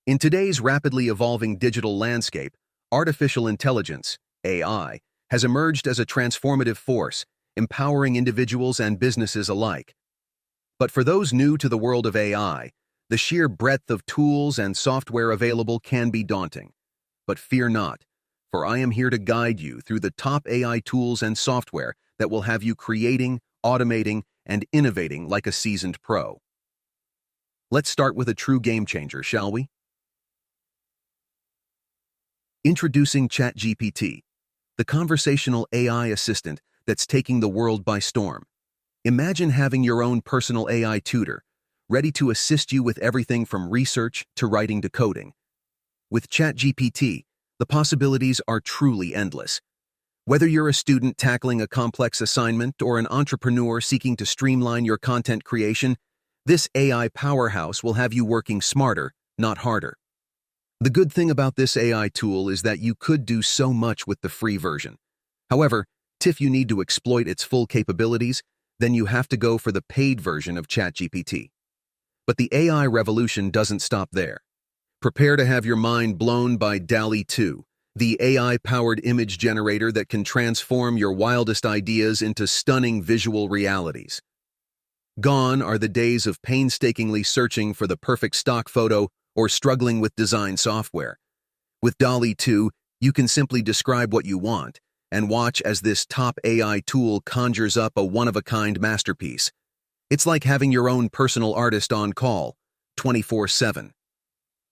In today's rapidly evolving digital landscape, artificial intelligence, AI, has emerged as a transformative force, empowering individuals and businesses alike. But for those new to the world of AI, the sheer breadth of tools and software available can be daunting. But fear not, for I am here to guide you through the top AI tools and software that will have you creating, automating, and innovating like a seasoned pro. Let's start with a true game changer, shall we? Introducing ChatGPT, the conversational AI assistant that's taking the world by storm. Imagine having your own personal AI tutor, ready to assist you with everything from research to writing to coding. With ChatGPT, the possibilities are truly endless. Whether you're a student tackling a complex assignment or an entrepreneur seeking to streamline your content creation, this AI powerhouse will have you working smarter, not harder. The good thing about this AI tool is that you could do so much with the free version. However, if you need to exploit its full capabilities, then you have to go for the paid version of ChatGPT. But the AI revolution doesn't stop there. Prepare to have your mind blown by Dall-E 2, the AI-powered image generator that can transform your wildest ideas into stunning visual realities. Gone are the days of painstakingly searching for the perfect stock photo or struggling with design software. With Dall-E 2, you can simply describe what you want and watch as this top AI tool conjures up a one-of-a-kind masterpiece. It's like having your own personal artist on call, 24/7.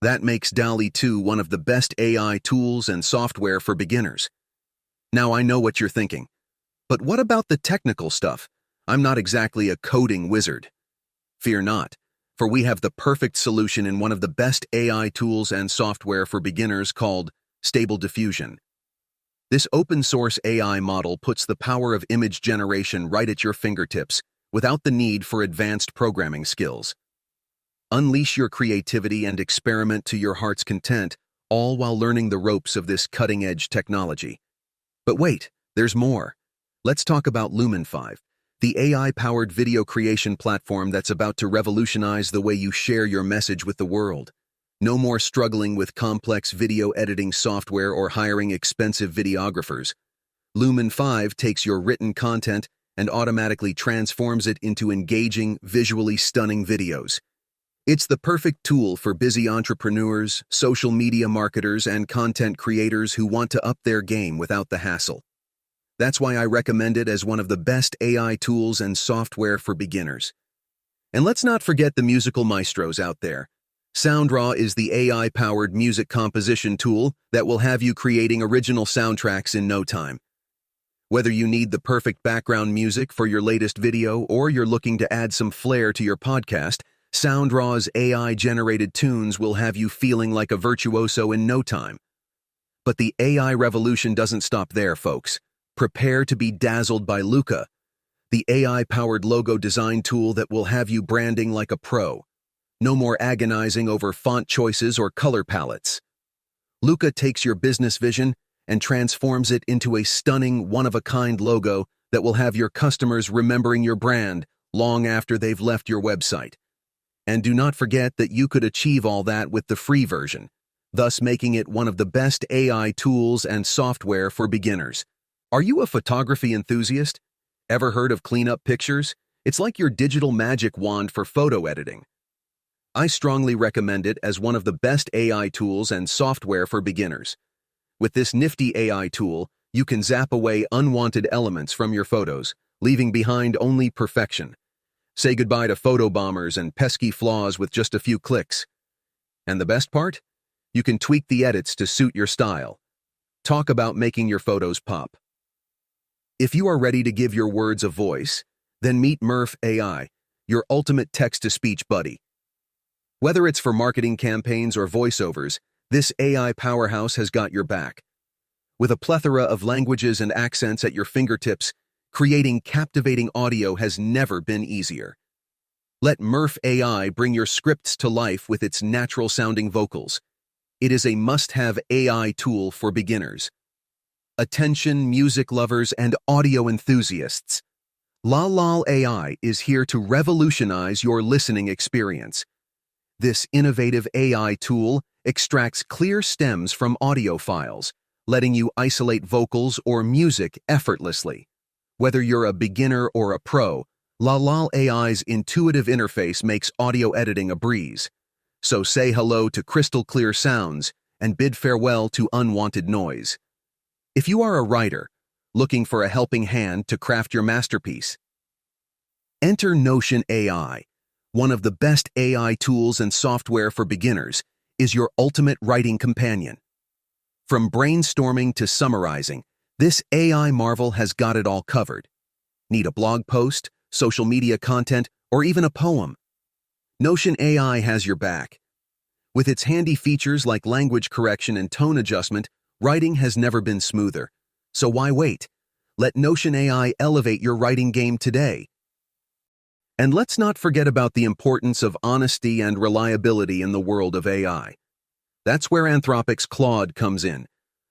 That makes Dall-E 2 one of the best AI tools and software for beginners. Now I know what you're thinking, but what about the technical stuff? I'm not exactly a coding wizard. Fear not, for we have the perfect solution in one of the best AI tools and software for beginners called Stable Diffusion. This open-source AI model puts the power of image generation right at your fingertips without the need for advanced programming skills. Unleash your creativity and experiment to your heart's content, all while learning the ropes of this cutting-edge technology. But wait, there's more. Let's talk about Lumen 5, the AI-powered video creation platform that's about to revolutionize the way you share your message with the world. No more struggling with complex video editing software or hiring expensive videographers. Lumen 5 takes your written content and automatically transforms it into engaging, visually stunning videos. It's the perfect tool for busy entrepreneurs, social media marketers, and content creators who want to up their game without the hassle. That's why I recommend it as one of the best AI tools and software for beginners. And let's not forget the musical maestros out there. SoundRaw is the AI-powered music composition tool that will have you creating original soundtracks in no time. Whether you need the perfect background music for your latest video or you're looking to add some flair to your podcast, SoundRaw's AI-generated tunes will have you feeling like a virtuoso in no time. But the AI revolution doesn't stop there, folks. Prepare to be dazzled by Luca, the AI-powered logo design tool that will have you branding like a pro. No more agonizing over font choices or color palettes. Luca takes your business vision and transforms it into a stunning, one-of-a-kind logo that will have your customers remembering your brand long after they've left your website. And do not forget that you could achieve all that with the free version, thus making it one of the best AI tools and software for beginners. Are you a photography enthusiast? Ever heard of cleanup pictures? It's like your digital magic wand for photo editing. I strongly recommend it as one of the best AI tools and software for beginners. With this nifty AI tool, you can zap away unwanted elements from your photos, leaving behind only perfection. Say goodbye to photo bombers and pesky flaws with just a few clicks. And the best part? You can tweak the edits to suit your style. Talk about making your photos pop. If you are ready to give your words a voice, then meet Murph AI, your ultimate text-to-speech buddy. Whether it's for marketing campaigns or voiceovers, this AI powerhouse has got your back. With a plethora of languages and accents at your fingertips, creating captivating audio has never been easier. Let Murph AI bring your scripts to life with its natural-sounding vocals. It is a must-have AI tool for beginners. Attention, music lovers, and audio enthusiasts. Dall-E AI is here to revolutionize your listening experience. This innovative AI tool extracts clear stems from audio files, letting you isolate vocals or music effortlessly. Whether you're a beginner or a pro, Dall-E's intuitive interface makes audio editing a breeze. So say hello to crystal clear sounds and bid farewell to unwanted noise. If you are a writer, looking for a helping hand to craft your masterpiece, enter Notion AI. One of the best AI tools and software for beginners is your ultimate writing companion. From brainstorming to summarizing, this AI marvel has got it all covered. Need a blog post, social media content, or even a poem? Notion AI has your back. With its handy features like language correction and tone adjustment, writing has never been smoother. So why wait? Let Notion AI elevate your writing game today. And let's not forget about the importance of honesty and reliability in the world of AI. That's where Anthropic's Claude comes in,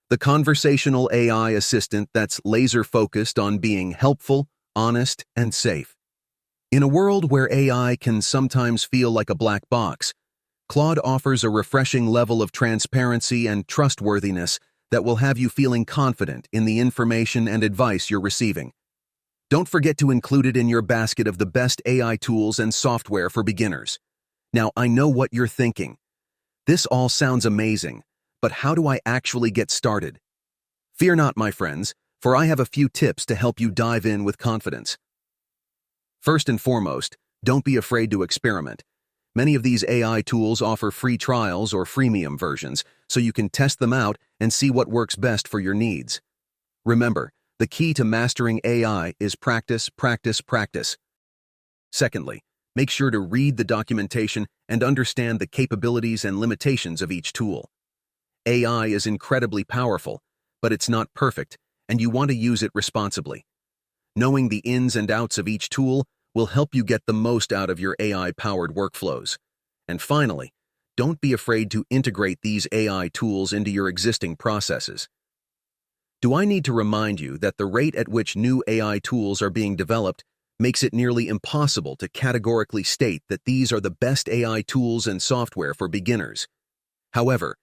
the conversational AI assistant that's laser-focused on being helpful, honest, and safe. In a world where AI can sometimes feel like a black box, Claude offers a refreshing level of transparency and trustworthiness that will have you feeling confident in the information and advice you're receiving. Don't forget to include it in your basket of the best AI tools and software for beginners. Now, I know what you're thinking. This all sounds amazing, but how do I actually get started? Fear not, my friends, for I have a few tips to help you dive in with confidence. First and foremost, don't be afraid to experiment. Many of these AI tools offer free trials or freemium versions, so you can test them out and see what works best for your needs. Remember, the key to mastering AI is practice, practice, practice. Secondly, make sure to read the documentation and understand the capabilities and limitations of each tool. AI is incredibly powerful, but it's not perfect, and you want to use it responsibly. Knowing the ins and outs of each tool will help you get the most out of your AI-powered workflows. And finally, don't be afraid to integrate these AI tools into your existing processes. Do I need to remind you that the rate at which new AI tools are being developed makes it nearly impossible to categorically state that these are the best AI tools and software for beginners? However,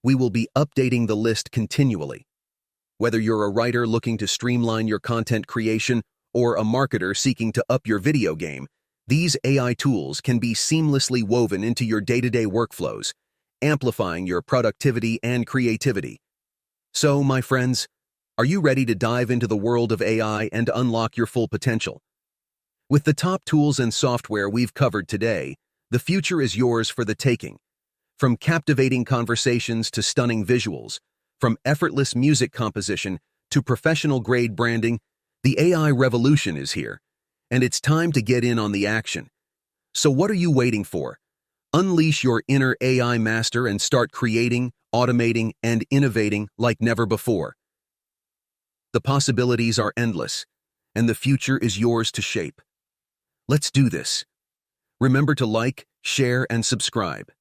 we will be updating the list continually. Whether you're a writer looking to streamline your content creation or a marketer seeking to up your video game, these AI tools can be seamlessly woven into your day-to-day workflows, amplifying your productivity and creativity. So, my friends, are you ready to dive into the world of AI and unlock your full potential? With the top tools and software we've covered today, the future is yours for the taking. From captivating conversations to stunning visuals, from effortless music composition to professional-grade branding, the AI revolution is here, and it's time to get in on the action. So what are you waiting for? Unleash your inner AI master and start creating, automating, and innovating like never before. The possibilities are endless, and the future is yours to shape. Let's do this. Remember to like, share, and subscribe.